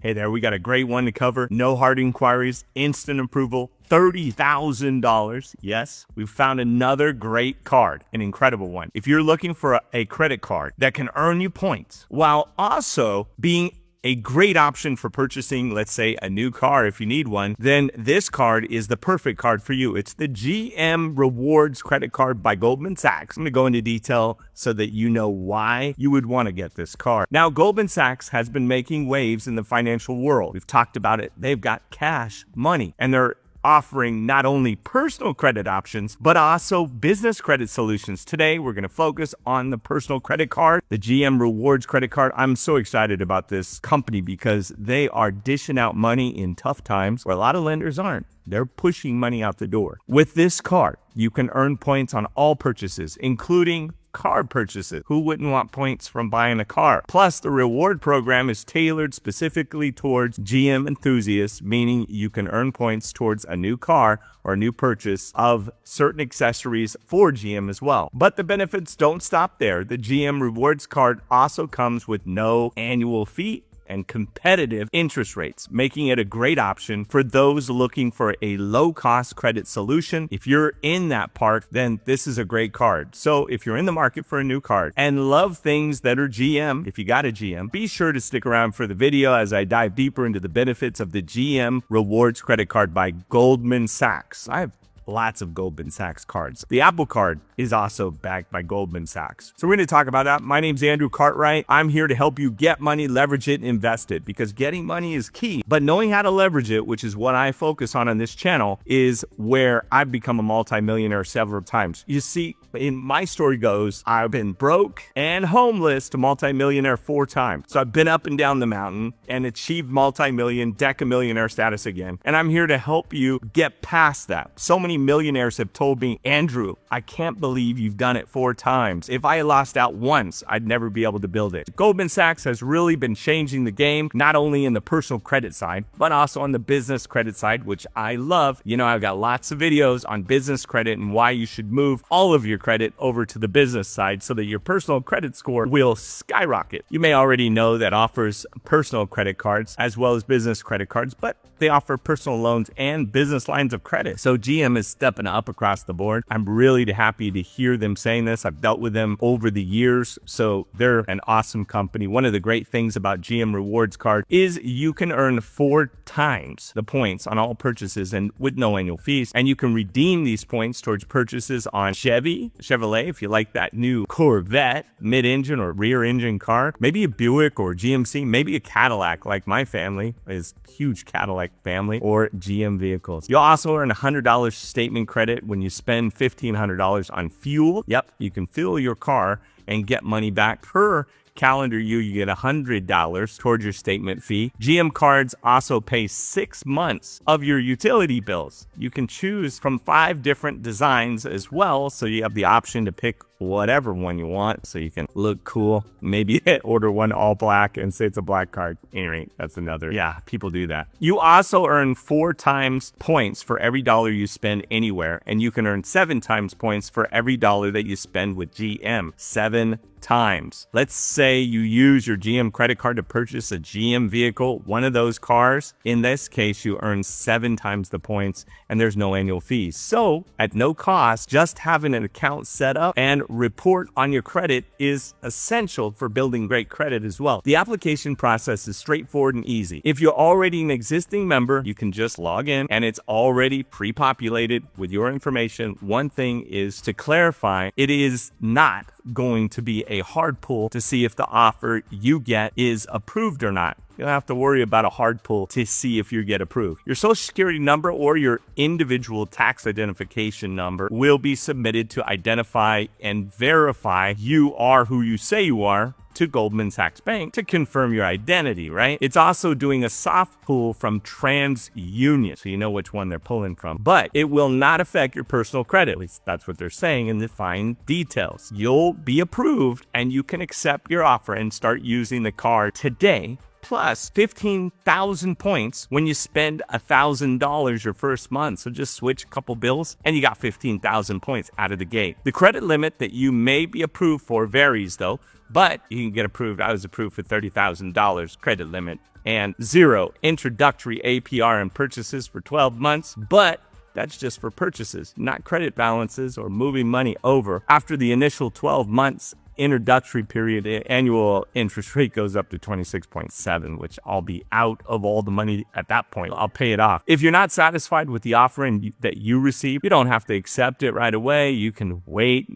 Hey there, we got a great one to cover. No hard inquiries, instant approval, $30,000. Yes, we've found another great card, an incredible one. If you're looking for a credit card that can earn you points while also being a great option for purchasing, let's say, a new car if you need one, then this card is the perfect card for you. It's the GM Rewards Credit Card by Goldman Sachs. I'm going to go into detail so that you know why you would want to get this card. Now, Goldman Sachs has been making waves in the financial world. We've talked about it. They've got cash, money, and they're offering not only personal credit options, but also business credit solutions. Today, we're going to focus on the personal credit card, the GM Rewards Credit Card. I'm so excited about this company because they are dishing out money in tough times where a lot of lenders aren't. They're pushing money out the door. With this card, you can earn points on all purchases, including car purchases. Who wouldn't want points from buying a car? Plus, the reward program is tailored specifically towards GM enthusiasts, meaning you can earn points towards a new car or a new purchase of certain accessories for GM as well. But the benefits don't stop there. The GM Rewards card also comes with no annual fee and competitive interest rates, making it a great option for those looking for a low-cost credit solution. If you're in that part, then this is a great card. So if you're in the market for a new card and love things that are GM, if you got a GM, be sure to stick around for the video as I dive deeper into the benefits of the GM Rewards Credit Card by Goldman Sachs. I have lots of Goldman Sachs cards. The Apple Card is also backed by Goldman Sachs. So we're going to talk about that. My name's Andrew Cartwright. I'm here to help you get money, leverage it, and invest it, because getting money is key. But knowing how to leverage it, which is what I focus on this channel, is where I've become a multimillionaire several times. You see, in my story goes, I've been broke and homeless to multimillionaire 4 times. So I've been up and down the mountain and achieved multimillion, decamillionaire status again. And I'm here to help you get past that. So many millionaires have told me, Andrew, I can't believe you've done it 4 times. If I lost out once, I'd never be able to build it. Goldman Sachs has really been changing the game, not only in the personal credit side, but also on the business credit side, which I love. You know, I've got lots of videos on business credit and why you should move all of your credit over to the business side so that your personal credit score will skyrocket. You may already know that offers personal credit cards as well as business credit cards, but they offer personal loans and business lines of credit. So GM is stepping up across the board. I'm really happy to hear them saying this. I've dealt with them over the years, so they're an awesome company. One of the great things about GM Rewards Card is you can earn 4 times the points on all purchases and with no annual fees. And you can redeem these points towards purchases on Chevrolet, if you like that new Corvette, mid-engine or rear-engine car, maybe a Buick or GMC, maybe a Cadillac, like my family is a huge Cadillac family, or GM vehicles. You'll also earn $100 statement credit when you spend $1,500 on fuel. Yep, you can fuel your car and get money back per calendar year. You get $100 towards your statement fee. GM cards also pay 6 months of your utility bills. You can choose from 5 different designs as well, so you have the option to pick whatever one you want so you can look cool. Maybe order one all black and say it's a black card. Anyway, that's another. Yeah, people do that. You also earn 4 times points for every dollar you spend anywhere, and you can earn 7 times points for every dollar that you spend with GM. 7 times. Let's say you use your GM credit card to purchase a GM vehicle, one of those cars. In this case, you earn 7 times the points and there's no annual fees. So at no cost, just having an account set up and report on your credit is essential for building great credit as well. The application process is straightforward and easy. If you're already an existing member, you can just log in and it's already pre-populated with your information. One thing is to clarify, it is not going to be a hard pull to see if the offer you get is approved or not. You don't have to worry about a hard pull to see if you get approved. Your social security number or your individual tax identification number will be submitted to identify and verify you are who you say you are to Goldman Sachs Bank to confirm your identity, right? It's also doing a soft pull from TransUnion, so you know which one they're pulling from. But it will not affect your personal credit. At least that's what they're saying in the fine details. You'll be approved and you can accept your offer and start using the card today plus 15,000 points when you spend $1,000 your first month. So just switch a couple bills and you got 15,000 points out of the gate. The credit limit that you may be approved for varies though, but you can get approved. I was approved for $30,000 credit limit and 0 introductory APR and purchases for 12 months, but that's just for purchases, not credit balances or moving money over. After the initial 12 months introductory period, annual interest rate goes up to 26.7, which I'll be out of all the money at that point. I'll pay it off. If you're not satisfied with the offer that you receive, you don't have to accept it right away. You can wait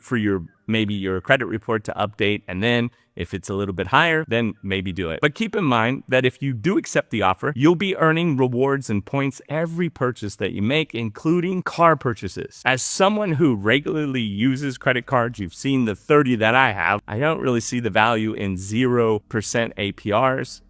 for maybe your credit report to update, and then if it's a little bit higher, then maybe do it. But keep in mind that if you do accept the offer, you'll be earning rewards and points every purchase that you make, including car purchases. As someone who regularly uses credit cards, you've seen the 30 that I have, I don't really see the value in 0% APRs,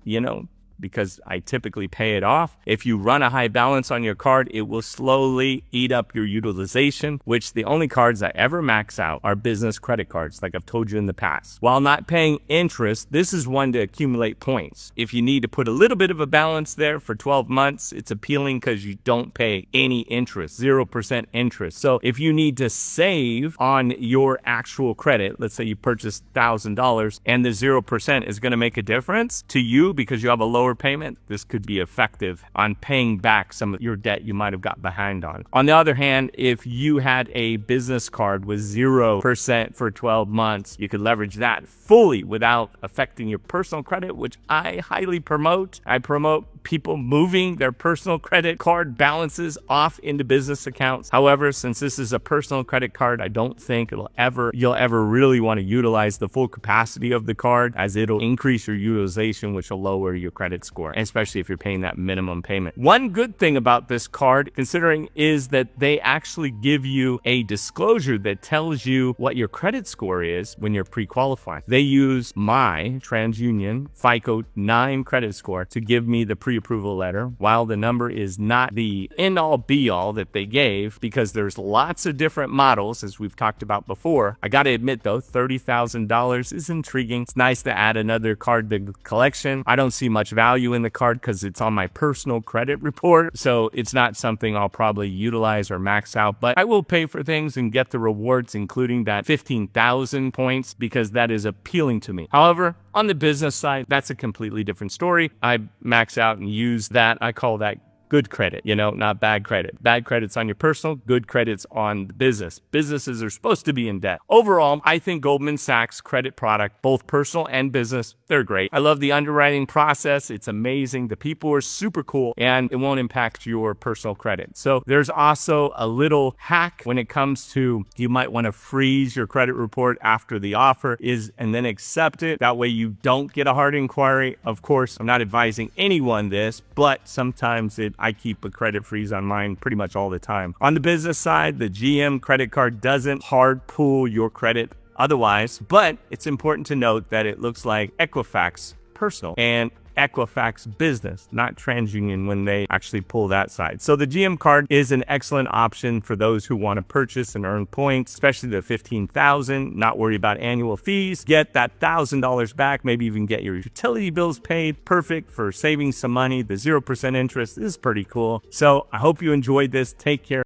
because I typically pay it off. If you run a high balance on your card, it will slowly eat up your utilization, which the only cards I ever max out are business credit cards, like I've told you in the past. While not paying interest, this is one to accumulate points. If you need to put a little bit of a balance there for 12 months, it's appealing because you don't pay any interest, 0% interest. So if you need to save on your actual credit, let's say you purchased $1,000 and the 0% is going to make a difference to you because you have a lower payment, this could be effective on paying back some of your debt you might have got behind on. On the other hand, if you had a business card with 0% for 12 months, you could leverage that fully without affecting your personal credit, which I highly promote. I promote people moving their personal credit card balances off into business accounts. However, since this is a personal credit card, I don't think you'll ever really want to utilize the full capacity of the card, as it'll increase your utilization, which will lower your credit score, especially if you're paying that minimum payment. One good thing about this card, considering, is that they actually give you a disclosure that tells you what your credit score is when you're pre-qualifying. They use my TransUnion FICO 9 credit score to give me the pre-approval letter. While the number is not the end-all be-all that they gave, because there's lots of different models, as we've talked about before, I gotta admit though, $30,000 is intriguing. It's nice to add another card to the collection. I don't see much value in the card because it's on my personal credit report, so it's not something I'll probably utilize or max out, but I will pay for things and get the rewards, including that 15,000 points, because that is appealing to me. However, on the business side, that's a completely different story. I max out and use that. I call that good credit, not bad credit. Bad credit's on your personal, good credit's on the business. Businesses are supposed to be in debt. Overall, I think Goldman Sachs credit product, both personal and business, they're great. I love the underwriting process. It's amazing. The people are super cool, and it won't impact your personal credit. So there's also a little hack when it comes to, you might want to freeze your credit report after the offer and then accept it. That way you don't get a hard inquiry. Of course, I'm not advising anyone this, but sometimes I keep a credit freeze on mine pretty much all the time. On the business side, the GM credit card doesn't hard pull your credit otherwise, but it's important to note that it looks like Equifax personal and Equifax business, not TransUnion when they actually pull that side. So the GM card is an excellent option for those who want to purchase and earn points, especially the 15,000, not worry about annual fees, get that $1,000 back, maybe even get your utility bills paid. Perfect for saving some money. The 0% interest is pretty cool. So I hope you enjoyed this. Take care.